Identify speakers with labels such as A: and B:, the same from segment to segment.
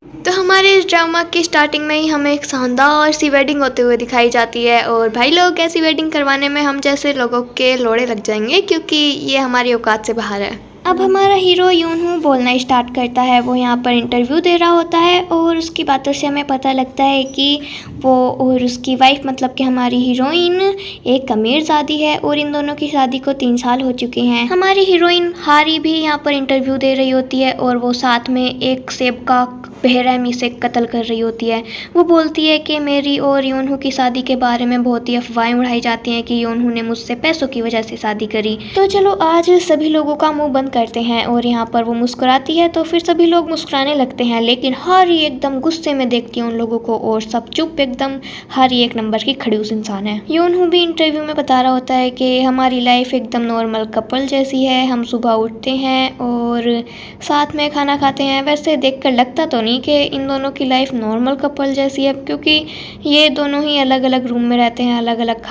A: तो हमारे इस ड्रामा की स्टार्टिंग में ही हमें एक शानदार सी वेडिंग होते हुए दिखाई जाती है और भाई लोग ऐसी वेडिंग करवाने में हम जैसे लोगों के लोड़े लग जाएंगे क्योंकि ये हमारी औकात से बाहर है। अब हमारा हीरो यूनहू बोलना स्टार्ट करता है। वो यहाँ पर इंटरव्यू दे रहा होता है और उसकी बातों से हमें पता लगता है कि वो और उसकी वाइफ मतलब कि हमारी हीरोइन एक अमीरजादी है और इन दोनों की शादी को 3 साल हो चुके हैं। हमारी हीरोइन हारी भी यहाँ पर इंटरव्यू दे रही होती है और वो साथ में एक सेब का बेरहमी से कत्ल कर रही होती है। वो बोलती है कि मेरी और योनहू की शादी के बारे में बहुत ही अफवाहें उड़ाई जाती हैं कि योनहू ने मुझसे पैसों की वजह से शादी करी। तो चलो आज सभी लोगों का मुंह बंद करते हैं और यहाँ पर वो मुस्कुराती है तो फिर सभी लोग मुस्कुराने लगते हैं, लेकिन हारी एकदम गुस्से में देखती है उन लोगों को और सब चुप एकदम। हारी एक नंबर की खड़ूस इंसान है। योनहू भी इंटरव्यू में बता रहा होता है कि हमारी लाइफ एकदम नॉर्मल कपल जैसी है, हम सुबह उठते हैं और साथ में खाना खाते हैं। वैसे देखकर लगता तो नहीं कि इन दोनों की लाइफ नॉर्मल कपल जैसी है क्योंकि ये दोनों ही अलग अलग रूम में रहते हैं, अलग अलग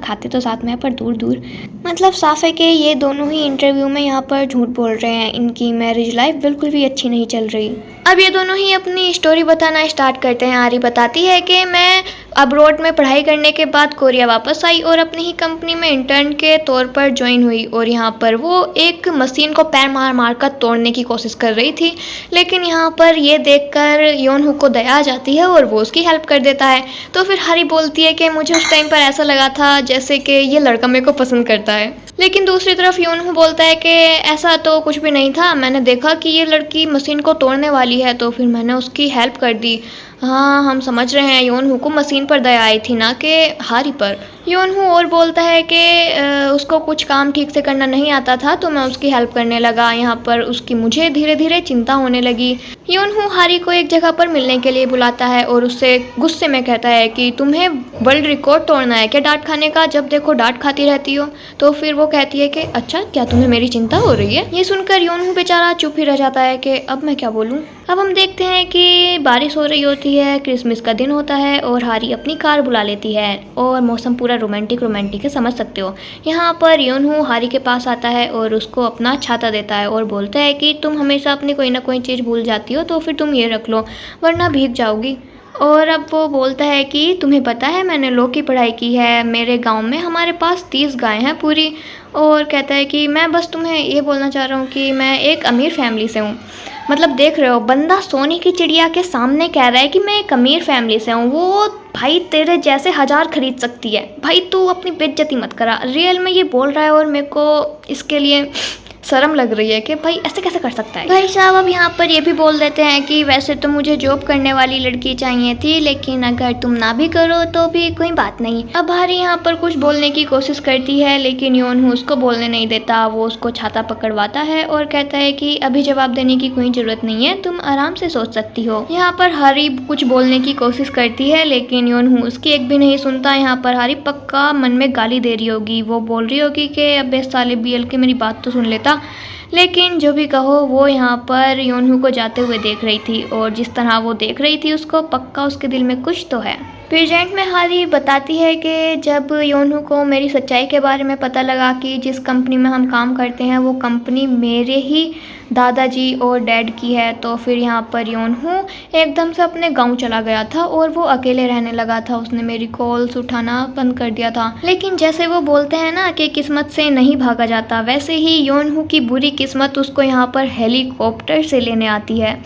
A: खाते तो साथ में है पर दूर दूर। मतलब साफ है कि ये दोनों ही इंटरव्यू में यहाँ पर झूठ बोल रहे हैं। इनकी मैरिज लाइफ बिल्कुल भी अच्छी नहीं चल रही। अब ये दोनों ही अपनी स्टोरी बताना स्टार्ट करते हैं। आरी बताती है कि मैं अब्रॉड में पढ़ाई करने के बाद कोरिया वापस आई और अपनी ही कंपनी में इंटर्न के तौर पर ज्वाइन हुई और यहाँ पर वो एक मशीन को पैर मार मार कर तोड़ने की कोशिश कर रही थी, लेकिन यहाँ पर ये देखकर योनहू को दया आ जाती है और वो उसकी हेल्प कर देता है। तो फिर हारी बोलती है कि मुझे उस टाइम पर ऐसा लगा था जैसे कि ये लड़का मेरे को पसंद करता है, लेकिन दूसरी तरफ योनहू बोलता है कि ऐसा तो कुछ भी नहीं था, मैंने देखा कि ये लड़की मशीन को तोड़ने वाली है तो फिर मैंने उसकी हेल्प कर दी। हाँ हम समझ रहे हैं योनहू को मशीन पर दया आई थी ना कि हारी पर। योनहू और बोलता है कि उसको कुछ काम ठीक से करना नहीं आता था तो मैं उसकी हेल्प करने लगा। यहाँ पर उसकी मुझे धीरे धीरे चिंता होने लगी। योनहू हारी को एक जगह पर मिलने के लिए बुलाता है और उससे गुस्से में कहता है कि तुम्हें वर्ल्ड रिकॉर्ड तोड़ना है क्या डांट खाने का, जब देखो डांट खाती रहती हो। तो फिर वो कहती है कि अच्छा क्या तुम्हें मेरी चिंता हो रही है। ये सुनकर योनहू बेचारा चुप ही रह जाता है कि अब मैं क्या बोलूँ। अब हम देखते हैं कि बारिश हो रही होती है, क्रिसमस का दिन होता है और हारी अपनी कार बुला लेती है और मौसम पूरा रोमांटिक है, समझ सकते हो। यहाँ पर योनहू हारी के पास आता है और उसको अपना छाता देता है और बोलता है कि तुम हमेशा अपनी कोई ना कोई चीज़ भूल जाती हो तो फिर तुम ये रख लो वरना भीग जाओगी। और अब वो बोलता है कि तुम्हें पता है मैंने लॉ की पढ़ाई की है, मेरे गांव में हमारे पास 30 गायें हैं पूरी। और कहता है कि मैं बस तुम्हें ये बोलना चाह रहा हूँ कि मैं एक अमीर फैमिली से हूँ। मतलब देख रहे हो बंदा सोने की चिड़िया के सामने कह रहा है कि मैं एक अमीर फैमिली से हूँ। वो भाई तेरे जैसे 1000 खरीद सकती है, भाई तू अपनी बेइज्जती मत करा। रियल में ये बोल रहा है और मेरे को इसके लिए शर्म लग रही है कि भाई ऐसे कैसे कर सकता है। भाई साहब अब यहाँ पर ये भी बोल देते हैं कि वैसे तो मुझे जॉब करने वाली लड़की चाहिए थी, लेकिन अगर तुम ना भी करो तो भी कोई बात नहीं। अब हारी यहाँ पर कुछ बोलने की कोशिश करती है लेकिन योनहू उसको बोलने नहीं देता। वो उसको छाता पकड़वाता है और कहता है कि अभी जवाब देने की कोई जरूरत नहीं है, तुम आराम से सोच सकती हो। यहाँ पर हारी कुछ बोलने की कोशिश करती है लेकिन योनहू उसकी एक भी नहीं सुनता। यहाँ पर हारी पक्का मन में गाली दे रही होगी। वो बोल रही होगी कि अब साले बीएल के मेरी बात तो सुन लेता, लेकिन जो भी कहो वो यहाँ पर योनहू को जाते हुए देख रही थी और जिस तरह वो देख रही थी उसको पक्का उसके दिल में कुछ तो है। प्रेजेंट में हारी बताती है कि जब योनहू को मेरी सच्चाई के बारे में पता लगा कि जिस कंपनी में हम काम करते हैं वो कंपनी मेरे ही दादाजी और डैड की है, तो फिर यहाँ पर योनहू एकदम से अपने गांव चला गया था और वो अकेले रहने लगा था। उसने मेरी कॉल्स उठाना बंद कर दिया था। लेकिन जैसे वो बोलते हैं ना कि किस्मत से नहीं भागा जाता, वैसे ही योनहू की बुरी किस्मत उसको यहाँ पर हेलीकॉप्टर से लेने आती है।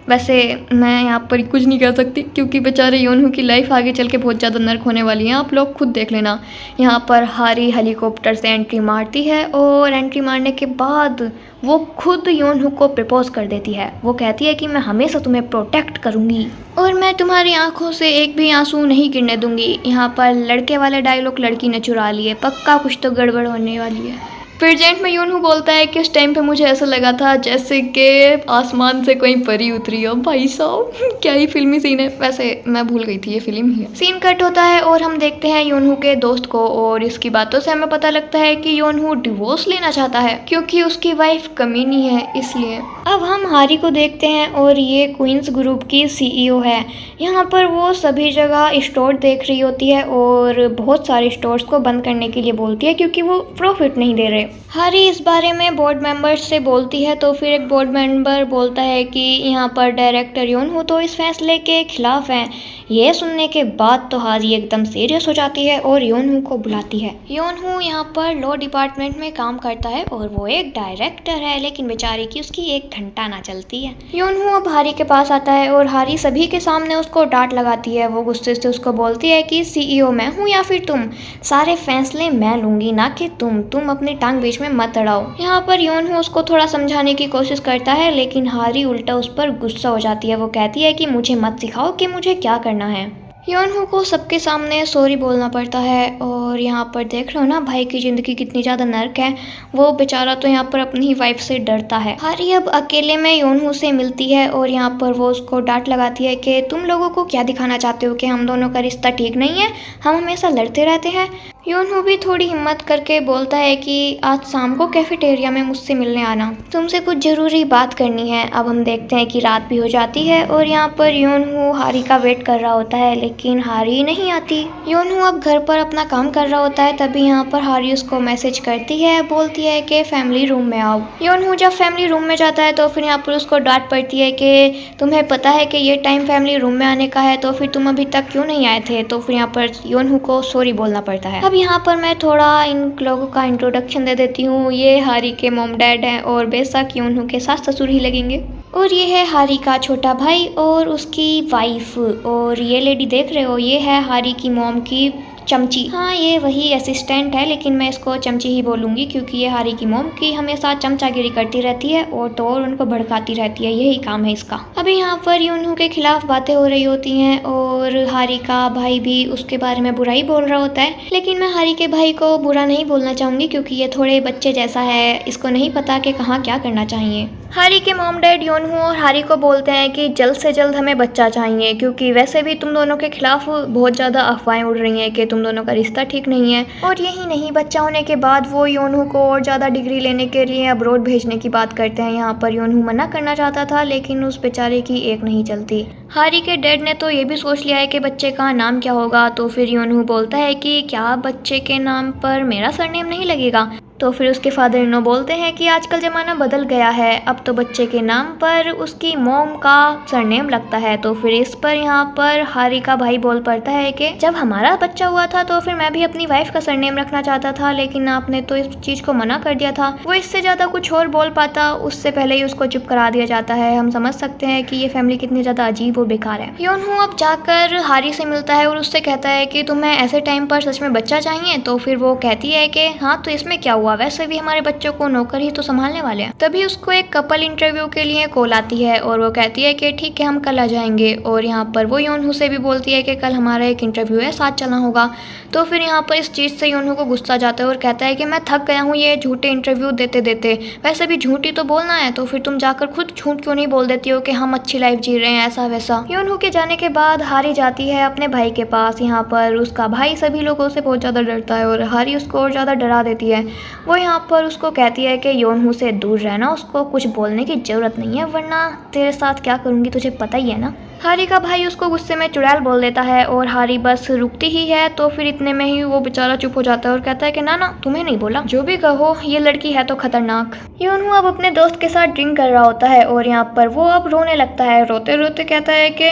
A: वैसे मैं यहाँ पर कुछ नहीं कह सकती क्योंकि बेचारे योनहू की लाइफ आगे चल के बहुत ज़्यादा नर्क होने वाली है, आप लोग खुद देख लेना। यहाँ पर हारी हेलीकॉप्टर से एंट्री मारती है और एंट्री मारने के बाद वो खुद योनहू को प्रपोज कर देती है। वो कहती है कि मैं हमेशा तुम्हें प्रोटेक्ट करूँगी और मैं तुम्हारी आंखों से एक भी आंसू नहीं गिरने दूंगी। यहाँ पर लड़के वाले डायलॉग लड़की ने चुरा लिए, पक्का कुछ तो गड़बड़ होने वाली है। प्रेजेंट में योनहू बोलता है कि उस टाइम पे मुझे ऐसा लगा था जैसे कि आसमान से कोई परी उतरी हो। भाई साहब क्या ही फिल्मी सीन है, वैसे मैं भूल गई थी ये फिल्म ही है। सीन कट होता है और हम देखते हैं योनहू के दोस्त को और इसकी बातों से हमें पता लगता है कि योनहू डिवोर्स लेना चाहता है क्योंकि उसकी वाइफ कमीनी है इसलिए। अब हम हारी को देखते हैं और ये क्वींस ग्रुप की CEO है। यहाँ पर वो सभी जगह स्टोर देख रही होती है और बहुत सारे स्टोर्स को बंद करने के लिए बोलती है क्योंकि वो प्रॉफिट नहीं दे रहे। हारी इस बारे में बोर्ड मेंबर्स से बोलती है तो फिर एक बोर्ड मेंबर बोलता है कि यहाँ पर डायरेक्टर योनहू तो इस फैसले के खिलाफ हैं। ये सुनने के बाद तो हारी एकदम सीरियस हो जाती है और योनहू को बुलाती है। योनहू यहाँ पर लॉ डिपार्टमेंट में काम करता है और वो एक डायरेक्टर है, लेकिन बेचारी की उसकी 1 घंटा ना चलती है। योनहू अब हारी के पास आता है और हारी सभी के सामने उसको डांट लगाती है। वो गुस्से से उसको बोलती है कि CEO मैं हूँ या फिर तुम, सारे फैसले मैं लूंगी ना कि तुम अपनी टांग बीच में मत अड़ाओ। यहाँ पर योनहू उसको थोड़ा समझाने की कोशिश करता है, लेकिन हारी उल्टा उस पर गुस्सा हो जाती है। वो कहती है कि मुझे मत सिखाओ कि मुझे क्या करना है। योनहू को सबके सामने सॉरी बोलना पड़ता है और यहाँ पर देख रहे हो ना भाई की ज़िंदगी कितनी ज़्यादा नर्क है। वो बेचारा तो यहाँ पर अपनी ही वाइफ से डरता है। हारी अब अकेले में योनहू से मिलती है और यहाँ पर वो उसको डांट लगाती है कि तुम लोगों को क्या दिखाना चाहते हो कि हम दोनों का रिश्ता ठीक नहीं है, हम हमेशा लड़ते रहते हैं। योनहू भी थोड़ी हिम्मत करके बोलता है कि आज शाम को कैफेटेरिया में मुझसे मिलने आना, तुमसे कुछ ज़रूरी बात करनी है। अब हम देखते हैं कि रात भी हो जाती है और यहाँ पर योनहू हारी का वेट कर रहा होता है, लेकिन हारी नहीं आती। योनहू अब घर पर अपना काम कर रहा होता है, तभी यहाँ पर हारी उसको मैसेज करती है, बोलती है कि फैमिली रूम में आओ। योनहू जब फैमिली रूम में जाता है तो फिर यहाँ पर उसको डांट पड़ती है कि तुम्हें पता है कि ये टाइम फैमिली रूम में आने का है, तो फिर तुम अभी तक क्यों नहीं आए थे। तो फिर यहाँ पर योनहू को सॉरी बोलना पड़ता है। अब यहाँ पर मैं थोड़ा इन लोगों का इंट्रोडक्शन दे देती हूँ। ये हारी के मॉम डैड हैं और बेशक योनहू के सास ससुर ही लगेंगे। और ये है हारी का छोटा भाई और उसकी वाइफ। और ये लेडी देख रहे हो, ये है हारी की मॉम की चमची। हाँ, ये वही असिस्टेंट है, लेकिन मैं इसको चमची ही बोलूँगी क्योंकि ये हारी की मॉम की हमेशा चमचागिरी करती रहती है और तो और उनको भड़काती रहती है, यही काम है इसका। अभी यहाँ पर योनहू के खिलाफ बातें हो रही होती हैं और हारी का भाई भी उसके बारे में बुराई बोल रहा होता है, लेकिन मैं हारी के भाई को बुरा नहीं बोलना चाहूँगी क्योंकि ये थोड़े बच्चे जैसा है, इसको नहीं पता कि कहाँ क्या करना चाहिए। हारी के मॉम डैड योनहू और हारी को बोलते हैं कि जल्द से जल्द हमें बच्चा चाहिए, क्योंकि वैसे भी तुम दोनों के खिलाफ बहुत ज़्यादा अफवाहें उड़ रही हैं कि तुम दोनों का रिश्ता ठीक नहीं है। और यही नहीं, बच्चा होने के बाद वो योनहू को और ज़्यादा डिग्री लेने के लिए अब्रॉड भेजने की बात करते हैं। यहाँ पर योनहू मना करना चाहता था, लेकिन उस बेचारे की एक नहीं चलती। हारी के डैड ने तो ये भी सोच लिया है कि बच्चे का नाम क्या होगा। तो फिर योनहू बोलता है कि क्या बच्चे के नाम पर मेरा सरनेम नहीं लगेगा। तो फिर उसके फादर इन लॉ बोलते हैं कि आजकल ज़माना बदल गया है, अब तो बच्चे के नाम पर उसकी मॉम का सरनेम लगता है। तो फिर इस पर यहाँ पर हारी का भाई बोल पड़ता है कि जब हमारा बच्चा हुआ था तो फिर मैं भी अपनी वाइफ का सरनेम रखना चाहता था, लेकिन आपने तो इस चीज़ को मना कर दिया था। वो इससे ज़्यादा कुछ और बोल पाता, उससे पहले ही उसको चुप करा दिया जाता है। हम समझ सकते हैं कि ये फैमिली कितनी ज़्यादा अजीब और बेकार है। योनहू अब जाकर हारी से मिलता है और उससे कहता है कि तुम्हें ऐसे टाइम पर सच में बच्चा चाहिए। तो फिर वो कहती है कि हाँ, तो इसमें क्या हुआ, वैसे भी हमारे बच्चों को नौकर ही तो संभालने वाले हैं। तभी उसको एक कपल इंटरव्यू के लिए कॉल आती है और वो कहती है कि ठीक है, हम कल आ जाएंगे। और यहाँ पर वो योनहू से भी बोलती है कि कल हमारा एक इंटरव्यू है, साथ चलना होगा। तो फिर यहाँ पर इस चीज़ से योनहू को गुस्सा जाता है और कहता है कि मैं थक गया हूँ ये झूठे इंटरव्यू देते देते, वैसे भी झूठ ही तो बोलना है, तो फिर तुम जाकर खुद झूठ क्यों नहीं बोल देती हो कि हम अच्छी लाइफ जी रहे हैं, ऐसा वैसा। योनहू के जाने के बाद हारी जाती है अपने भाई के पास। यहाँ पर उसका भाई सभी लोगों से बहुत ज़्यादा डरता है और हारी उसको और ज़्यादा डरा देती है। वो यहाँ पर उसको कहती है कि योनहू से दूर रहना, उसको कुछ बोलने की ज़रूरत नहीं है, वरना तेरे साथ क्या करूँगी तुझे पता ही है ना। हारी का भाई उसको गुस्से में चुड़ैल बोल देता है और हारी बस रुकती ही है। तो फिर इतने में ही वो बेचारा चुप हो जाता है और कहता है कि ना ना, तुम्हें नहीं बोला, जो भी कहो ये लड़की है तो खतरनाक। योनहू अब अपने दोस्त के साथ ड्रिंक कर रहा होता है और यहाँ पर वो अब रोने लगता है। रोते रोते कहता है कि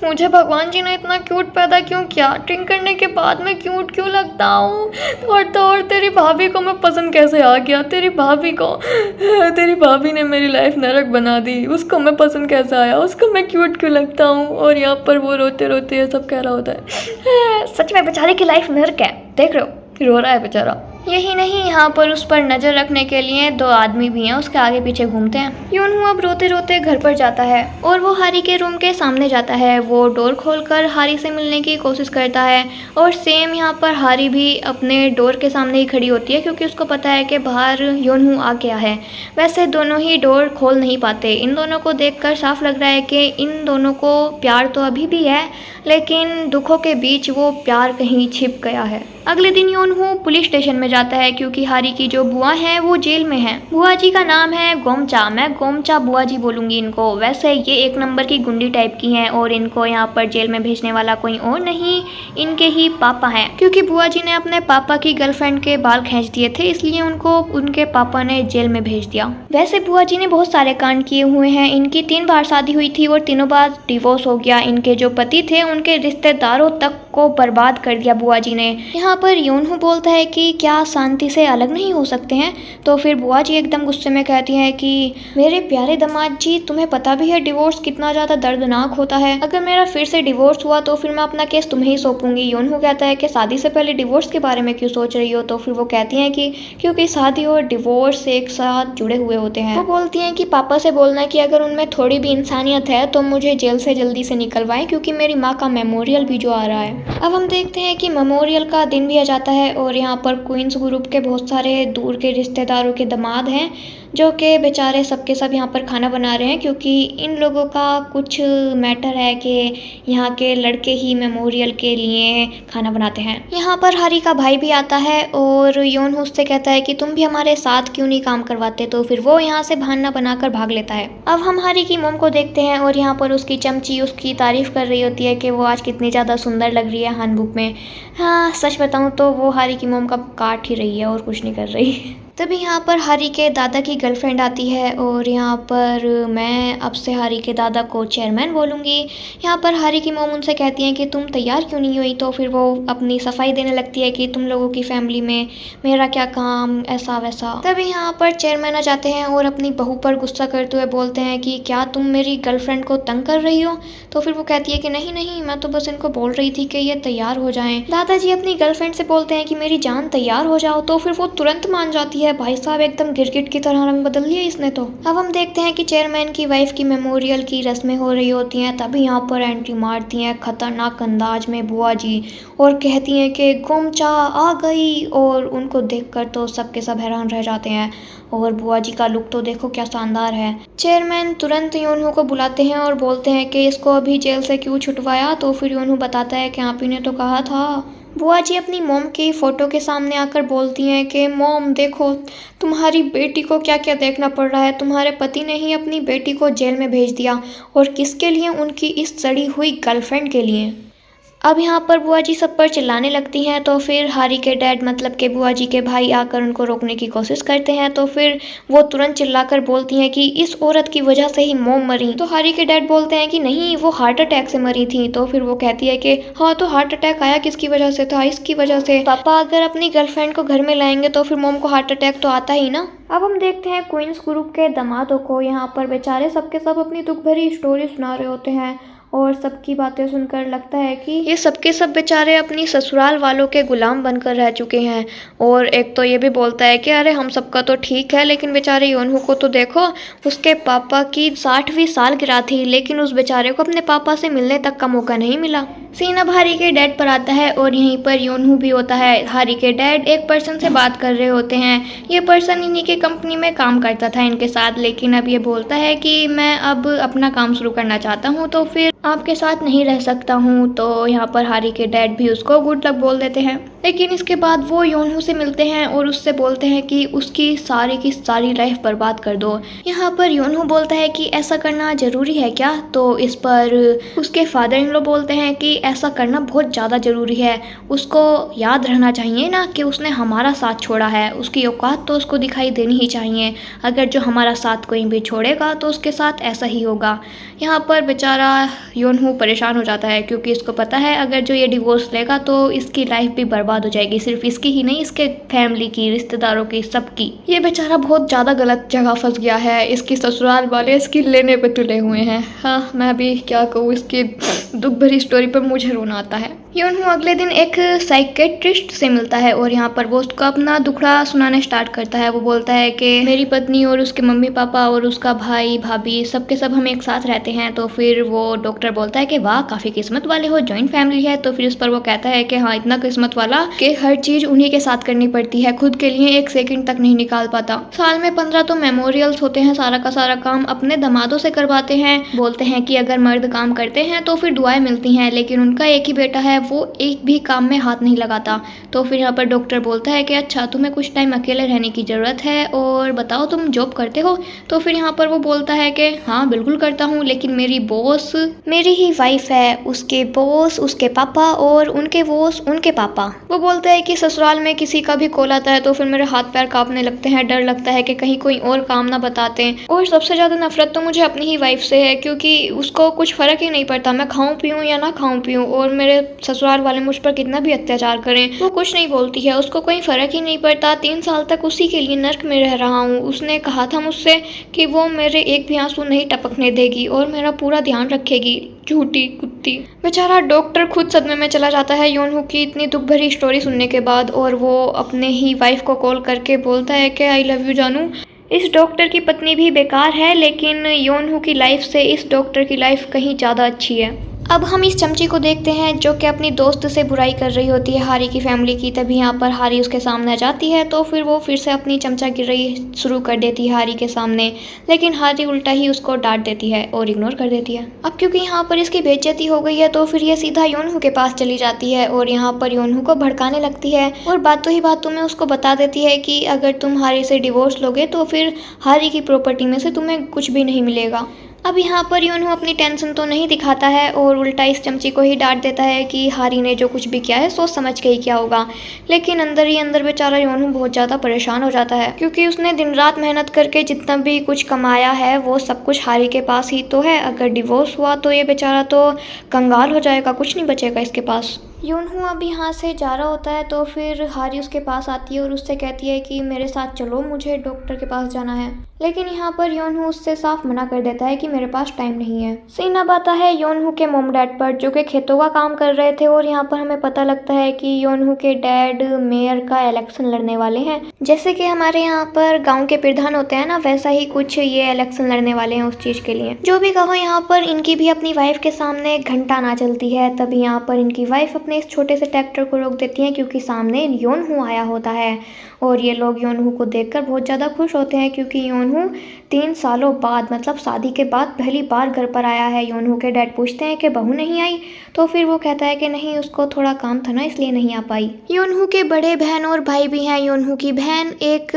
A: मुझे भगवान जी ने इतना क्यूट पैदा क्यों किया, ड्रिंक करने के बाद मैं क्यूट क्यों लगता हूँ। और तेरी भाभी को मैं पसंद कैसे आ गया, तेरी भाभी ने मेरी लाइफ नरक बना दी, उसको मैं पसंद कैसे आया, उसको मैं क्यूट क्यों लगता हूँ। और यहाँ पर वो रोते रोते ये सब कह रहा होता है। सच में बेचारे की लाइफ नर्क है, देख रहे हो, रो रहा है बेचारा। यही नहीं, यहाँ पर उस पर नज़र रखने के लिए 2 आदमी भी हैं, उसके आगे पीछे घूमते हैं। योनहू अब रोते रोते घर पर जाता है और वो हारी के रूम के सामने जाता है। वो डोर खोलकर हारी से मिलने की कोशिश करता है और सेम यहाँ पर हारी भी अपने डोर के सामने ही खड़ी होती है क्योंकि उसको पता है कि बाहर योनहू आ गया है। वैसे दोनों ही डोर खोल नहीं पाते। इन दोनों को देखकर साफ लग रहा है कि इन दोनों को प्यार तो अभी भी है, लेकिन दुखों के बीच वो प्यार कहीं छिप गया है। अगले दिन योनहू पुलिस स्टेशन में जाता है क्योंकि हारी की जो बुआ है वो जेल में है। बुआ जी का नाम है गोमचा, मैं गोमचा बुआ जी बोलूंगी इनको। वैसे ये एक नंबर की गुंडी टाइप की हैं और इनको यहाँ पर जेल में भेजने वाला कोई और नहीं, इनके ही पापा हैं। क्योंकि बुआ जी ने अपने पापा की गर्लफ्रेंड के बाल खींच दिए थे, इसलिए उनको उनके पापा ने जेल में भेज दिया। वैसे बुआ जी ने बहुत सारे कांड किए हुए हैं। इनकी 3 बार शादी हुई थी और तीनों बार डिवोर्स हो गया। इनके जो पति थे उनके रिश्तेदारों तक को बर्बाद कर दिया बुआ जी ने। यहाँ पर योनहू बोलता है कि क्या शांति से अलग नहीं हो सकते हैं? तो फिर बुआ जी एकदम गुस्से में कहती हैं कि मेरे प्यारे दामाद जी, तुम्हें पता भी है डिवोर्स कितना ज़्यादा दर्दनाक होता है। अगर मेरा फिर से डिवोर्स हुआ तो फिर मैं अपना केस तुम्हें ही सौंपूंगी। योनहू कहता है कि शादी से पहले डिवोर्स के बारे में क्यों सोच रही हो? तो फिर वो कहती हैं कि क्योंकि शादी और डिवोर्स एक साथ जुड़े हुए होते हैं। वो बोलती हैं कि पापा से बोलना कि अगर उनमें थोड़ी भी इंसानियत है तो मुझे जेल से जल्दी से निकलवाएं, क्योंकि मेरी माँ का मेमोरियल भी जो आ रहा है। अब हम देखते हैं कि मेमोरियल का दिन भी आ जाता है और यहाँ पर क्वींस ग्रुप के बहुत सारे दूर के रिश्तेदारों के दामाद हैं जो कि बेचारे सबके सब यहाँ पर खाना बना रहे हैं, क्योंकि इन लोगों का कुछ मैटर है कि यहाँ के लड़के ही मेमोरियल के लिए खाना बनाते हैं। यहाँ पर हारी का भाई भी आता है और योनहू उससे कहता है कि तुम भी हमारे साथ क्यों नहीं काम करवाते? तो फिर वो यहाँ से बहाना बनाकर भाग लेता है। अब हम हारी की मोम को देखते हैं और यहाँ पर उसकी चमची उसकी तारीफ कर रही होती है कि वो आज कितनी ज़्यादा सुंदर लग रही है हैंडबुक में। हाँ, सच बताऊँ तो वो हारी की मोम का काट ही रही है और कुछ नहीं कर रही। तभी यहाँ पर हारी के दादा की गर्लफ्रेंड आती है और यहाँ पर मैं अब से हारी के दादा को चेयरमैन बोलूँगी। यहाँ पर हारी की मोम उनसे कहती हैं कि तुम तैयार क्यों नहीं हुई? तो फिर वो अपनी सफाई देने लगती है कि तुम लोगों की फैमिली में मेरा क्या काम, ऐसा वैसा। तभी यहाँ पर चेयरमैन आ जाते हैं और अपनी बहू पर गुस्सा करते हुए बोलते हैं कि क्या तुम मेरी गर्लफ्रेंड को तंग कर रही हो? तो फिर वो कहती है कि नहीं नहीं, मैं तो बस इनको बोल रही थी कि ये तैयार हो जाएं। दादाजी अपनी गर्लफ्रेंड से बोलते हैं कि मेरी जान तैयार हो जाओ, तो फिर वो तुरंत मान जाती है। भाई साहब एकदम गिरगिट की तरह रंग बदल लिया इसने तो। अब हम देखते हैं कि चेयरमैन की वाइफ की मेमोरियल की रस्में हो रही होती हैं। तभी यहाँ पर एंट्री मारती हैं खतरनाक अंदाज में बुआ जी और कहती हैं कि गोमचा आ गई, और उनको देखकर तो सबके सब हैरान रह जाते हैं। और बुआ जी का लुक तो देखो क्या शानदार है। चेयरमैन तुरंत योनहू को बुलाते हैं और बोलते हैं कि इसको अभी जेल से क्यों छुटवाया? तो फिर योनहू बताता है कि आप ही ने तो कहा था। बुआ जी अपनी मोम की फ़ोटो के सामने आकर बोलती हैं कि मोम देखो, तुम्हारी बेटी को क्या क्या देखना पड़ रहा है। तुम्हारे पति ने ही अपनी बेटी को जेल में भेज दिया, और किसके लिए? उनकी इस सड़ी हुई गर्लफ्रेंड के लिए। अब यहाँ पर बुआ जी सब पर चिल्लाने लगती हैं। तो फिर हारी के डैड मतलब के बुआ जी के भाई आकर उनको रोकने की कोशिश करते हैं। तो फिर वो तुरंत चिल्लाकर बोलती हैं कि इस औरत की वजह से ही मोम मरी। तो हारी के डैड बोलते हैं कि नहीं, वो हार्ट अटैक से मरी थी। तो फिर वो कहती है कि हाँ, तो हार्ट अटैक आया किसकी वजह से था? इसकी वजह से। पापा अगर अपनी गर्लफ्रेंड को घर में लाएंगे तो फिर मोम को हार्ट अटैक तो आता ही ना। अब हम देखते हैं क्वींस ग्रुप के दामादों को। यहाँ पर बेचारे सबके सब अपनी दुख भरी स्टोरी सुना रहे होते हैं और सबकी बातें सुनकर लगता है कि ये सबके सब बेचारे अपनी ससुराल वालों के गुलाम बनकर रह चुके हैं। और एक तो ये भी बोलता है कि अरे हम सबका तो ठीक है, लेकिन बेचारे योनहू को तो देखो, उसके पापा की 60वीं सालगिरह थी, लेकिन उस बेचारे को अपने पापा से मिलने तक का मौका नहीं मिला। सीन अब हारी के डैड पर आता है और यहीं पर योनहू भी होता है। हारी के डैड एक पर्सन से बात कर रहे होते हैं। ये पर्सन इन्हीं के कंपनी में काम करता था इनके साथ, लेकिन अब ये बोलता है कि मैं अब अपना काम शुरू करना चाहता हूँ, तो फिर आपके साथ नहीं रह सकता हूँ। तो यहाँ पर हारी के डैड भी उसको गुड लक बोल देते हैं। लेकिन इसके बाद वो योनहू से मिलते हैं और उससे बोलते हैं कि उसकी सारी की सारी लाइफ बर्बाद कर दो। यहाँ पर योनहू बोलता है कि ऐसा करना ज़रूरी है क्या? तो इस पर उसके फादर इन लॉ बोलते हैं कि ऐसा करना बहुत ज़्यादा ज़रूरी है। उसको याद रहना चाहिए ना कि उसने हमारा साथ छोड़ा है, उसकी औकात तो उसको दिखाई देनी ही चाहिए। अगर जो हमारा साथ कोई भी छोड़ेगा तो उसके साथ ऐसा ही होगा। यहाँ पर बेचारा योनहू परेशान हो जाता है, क्योंकि इसको पता है अगर जो ये डिवोर्स लेगा तो इसकी लाइफ भी बर्बाद हो जाएगी। सिर्फ इसकी ही नहीं, इसके फैमिली की, रिश्तेदारों की, सबकी। ये बेचारा बहुत ज़्यादा गलत जगह फंस गया है। इसकी ससुराल वाले इसकी लेने पे तुले हुए हैं। हाँ, मैं भी क्या कहूँ, इसकी दुख भरी स्टोरी पर मुझे रोना आता है। योनहू अगले दिन एक साइकेट्रिस्ट से मिलता है और यहाँ पर वो उसको अपना दुखड़ा सुनाने स्टार्ट करता है। वो बोलता है कि मेरी पत्नी और उसके मम्मी पापा और उसका भाई भाभी सबके सब हम एक साथ रहते हैं। तो फिर वो डॉक्टर बोलता है कि वाह, काफ़ी किस्मत वाले हो, जॉइंट फैमिली है। तो फिर उस पर वो कहता है कि हाँ, इतना किस्मत वाला कि हर चीज़ उन्हीं के साथ करनी पड़ती है, खुद के लिए एक सेकंड तक नहीं निकाल पाता। साल में 15 तो मेमोरियल्स होते हैं, सारा का सारा काम अपने दामादों से करवाते हैं। बोलते हैं कि अगर मर्द काम करते हैं तो फिर दुआएं मिलती हैं, लेकिन उनका एक ही बेटा है, वो एक भी काम में हाथ नहीं लगाता। तो फिर यहाँ पर डॉक्टर बोलता है कि अच्छा तुम्हें कुछ टाइम अकेले रहने की ज़रूरत है और बताओ तुम जॉब करते हो। तो फिर यहाँ पर वो बोलता है कि हाँ बिल्कुल करता हूँ, लेकिन मेरी बॉस मेरी ही वाइफ है, उसके बॉस उसके पापा और उनके बॉस उनके पापा। वो बोलता है कि ससुराल में किसी का भी कॉल आता है तो फिर मेरे हाथ पैर कांपने लगते हैं, डर लगता है कि कहीं कोई और काम ना बताते हैं। और सबसे ज़्यादा नफरत तो मुझे अपनी ही वाइफ से है, क्योंकि उसको कुछ फ़र्क ही नहीं पड़ता मैं खाऊं पीऊं या ना खाऊं पीऊं, और मेरे ससुराल वाले मुझ पर कितना भी अत्याचार करें वो कुछ नहीं बोलती है, उसको कोई फ़र्क ही नहीं पड़ता। 3 साल तक उसी के लिए नर्क में रह रहा हूँ। उसने कहा था मुझसे कि वो मेरे एक भी आंसू नहीं टपकने देगी और मेरा पूरा ध्यान रखेगी। झूठी कुत्ती। बेचारा डॉक्टर खुद सदमे में चला जाता है योनहू की इतनी दुख भरी स्टोरी सुनने के बाद, और वो अपने ही वाइफ को कॉल करके बोलता है कि आई लव यू जानू। इस डॉक्टर की पत्नी भी बेकार है, लेकिन योनहू की लाइफ से इस डॉक्टर की लाइफ कहीं ज़्यादा अच्छी है। अब हम इस चमची को देखते हैं जो कि अपनी दोस्त से बुराई कर रही होती है हारी की फैमिली की। तभी यहाँ पर हारी उसके सामने आ जाती है, तो फिर वो फिर से अपनी चमचा गिराई शुरू कर देती है हारी के सामने, लेकिन हारी उल्टा ही उसको डांट देती है और इग्नोर कर देती है। अब क्योंकि यहाँ पर इसकी बेइज्जती हो गई है तो फिर ये सीधा योनहू के पास चली जाती है और यहाँ पर योनहू को भड़काने लगती है और बातों ही बातों में उसको बता देती है कि अगर तुम हारी से डिवोर्स लोगे तो फिर हारी की प्रॉपर्टी में से तुम्हें कुछ भी नहीं मिलेगा। अब यहाँ पर योनहू अपनी टेंशन तो नहीं दिखाता है और उल्टा इस चमची को ही डांट देता है कि हारी ने जो कुछ भी किया है सोच समझ के ही किया होगा। लेकिन अंदर ही अंदर बेचारा योनहू बहुत ज़्यादा परेशान हो जाता है, क्योंकि उसने दिन रात मेहनत करके जितना भी कुछ कमाया है वो सब कुछ हारी के पास ही तो है। अगर डिवोर्स हुआ तो ये बेचारा तो कंगाल हो जाएगा, कुछ नहीं बचेगा इसके पास। योनहू अब यहाँ से जा रहा होता है तो फिर हारी उसके पास आती है और उससे कहती है कि मेरे साथ चलो, मुझे डॉक्टर के पास जाना है। लेकिन यहाँ पर योनहू उससे साफ मना कर देता है कि मेरे पास टाइम नहीं है। सीन अब आता है योनहू के मॉम डैड पर, जो कि खेतों का काम कर रहे थे, और यहाँ पर हमें पता लगता है कि योनहू के डैड मेयर का इलेक्शन लड़ने वाले हैं। जैसे कि हमारे यहाँ पर गाँव के प्रधान होते हैं ना, वैसा ही कुछ ये इलेक्शन लड़ने वाले हैं उस चीज के लिए। जो भी कहो, यहाँ पर इनकी भी अपनी वाइफ के सामने घंटा ना चलती है। तभी यहाँ पर इनकी वाइफ अपने इस छोटे से ट्रैक्टर को रोक देती है, क्योंकि सामने योनहू आया होता है और ये लोग योनहू को देखकर बहुत ज़्यादा खुश होते हैं, क्योंकि योनहू 3 सालों बाद मतलब शादी के बाद पहली बार घर पर आया है। योनहू के डैड पूछते हैं कि बहू नहीं आई, तो फिर वो कहता है कि नहीं, उसको थोड़ा काम था ना इसलिए नहीं आ पाई। योनहू के बड़े बहन और भाई भी हैं। योनहू की बहन एक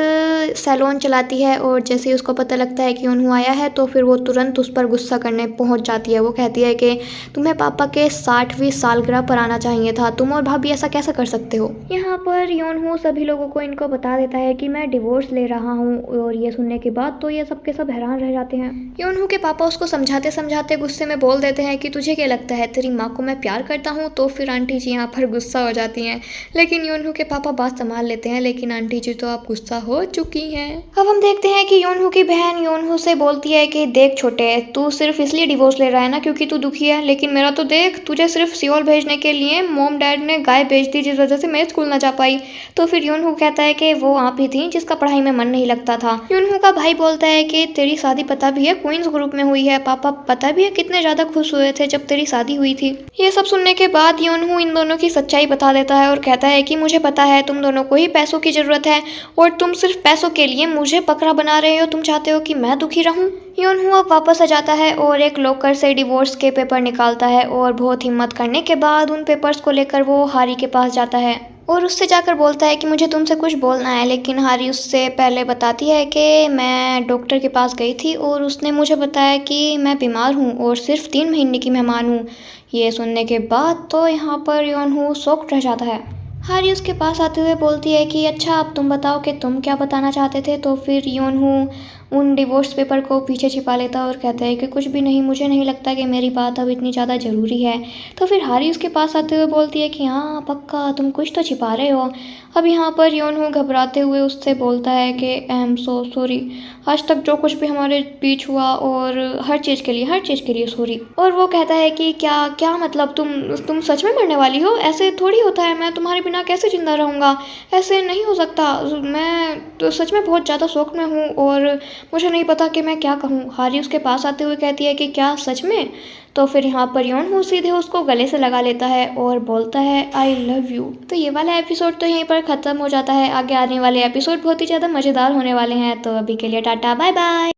A: सैलून चलाती है और जैसे ही उसको पता लगता है कि योनहू आया है तो फिर वो तुरंत उस पर गुस्सा करने पहुंच जाती है। वो कहती है कि तुम्हें पापा के 60वीं सालगिरह पर आना चाहिए था, तुम और भाभी ऐसा कैसे कर सकते हो। यहाँ पर योनहू सभी लोगों को इनको बता देता है कि मैं डिवोर्स ले रहा हूँ, और ये सुनने के बाद तो ये सबके सब हैरान रह जाते हैं। योनहू के पापा उसको समझाते समझाते गुस्से में बोल देते हैं कि तुझे क्या लगता है तेरी माँ को मैं प्यार करता हूँ। तो फिर आंटी जी यहाँ पर गुस्सा हो जाती हैं, लेकिन योनहू के पापा बात संभाल लेते हैं। लेकिन आंटी जी तो आप गुस्सा हो चुकी हैं। अब हम देखते हैं कि योनहू की बहन योनहू से बोलती है कि देख छोटे, तू सिर्फ इसलिए डिवोर्स ले रहा है ना क्योंकि तू दुखी है, लेकिन मेरा तो देख, तुझे सिर्फ सियोल भेजने के लिए मॉम डैड ने गाय बेच दी, जिस वजह से मैं स्कूल ना जा पाई। तो फिर योनहू कहता है कि वो आप ही थी जिसका पढ़ाई में मन नहीं लगता था। योनहू का भाई बोलता है कि तेरी शादी पता भी है क्वींस ग्रुप में हुई है, पापा पता भी है कितने ज्यादा खुश हुए थे जब तेरी शादी हुई थी। ये सब सुनने के बाद योनहू इन दोनों की सच्चाई बता देता है और कहता है कि मुझे पता है तुम दोनों को ही पैसों की जरूरत है और तुम सिर्फ पैसों के लिए मुझे बकरा बना रहे हो, तुम चाहते हो कि मैं दुखी रहूं। योनहू अब वापस आ जाता है और एक लॉकर से डिवोर्स के पेपर निकालता है और बहुत हिम्मत करने के बाद उन पेपर्स को लेकर वो हारी के पास जाता है और उससे जाकर बोलता है कि मुझे तुमसे कुछ बोलना है। लेकिन हारी उससे पहले बताती है कि मैं डॉक्टर के पास गई थी और उसने मुझे बताया कि मैं बीमार हूँ और सिर्फ 3 महीने की मेहमान हूँ। ये सुनने के बाद तो यहाँ पर योनहू शॉक्ड रह जाता है। हारी उसके पास आते हुए बोलती है कि अच्छा अब तुम बताओ कि तुम क्या बताना चाहते थे। तो फिर योनहू उन डिवोर्स पेपर को पीछे छिपा लेता है और कहता है कि कुछ भी नहीं, मुझे नहीं लगता कि मेरी बात अब इतनी ज़्यादा ज़रूरी है। तो फिर हारी उसके पास आते हुए बोलती है कि हाँ पक्का तुम कुछ तो छिपा रहे हो। अब यहाँ पर योनहू घबराते हुए उससे बोलता है कि आई एम सो सॉरी, आज तक जो कुछ भी हमारे बीच हुआ और हर चीज़ के लिए सॉरी। और वो कहता है कि क्या मतलब तुम सच में मरने वाली हो, ऐसे थोड़ी होता है, मैं तुम्हारे बिना कैसे जिंदा रहूँगा, ऐसे नहीं हो सकता, मैं तो सच में बहुत ज़्यादा शौक में हूँ और मुझे नहीं पता कि मैं क्या कहूँ। हारी उसके पास आते हुए कहती है कि क्या सच में। तो फिर यहाँ पर योनहू सीधे उसको गले से लगा लेता है और बोलता है आई लव यू। तो ये वाला एपिसोड तो यहीं पर ख़त्म हो जाता है। आगे आने वाले एपिसोड बहुत ही ज़्यादा मज़ेदार होने वाले हैं। तो अभी के लिए टाटा बाय बाय।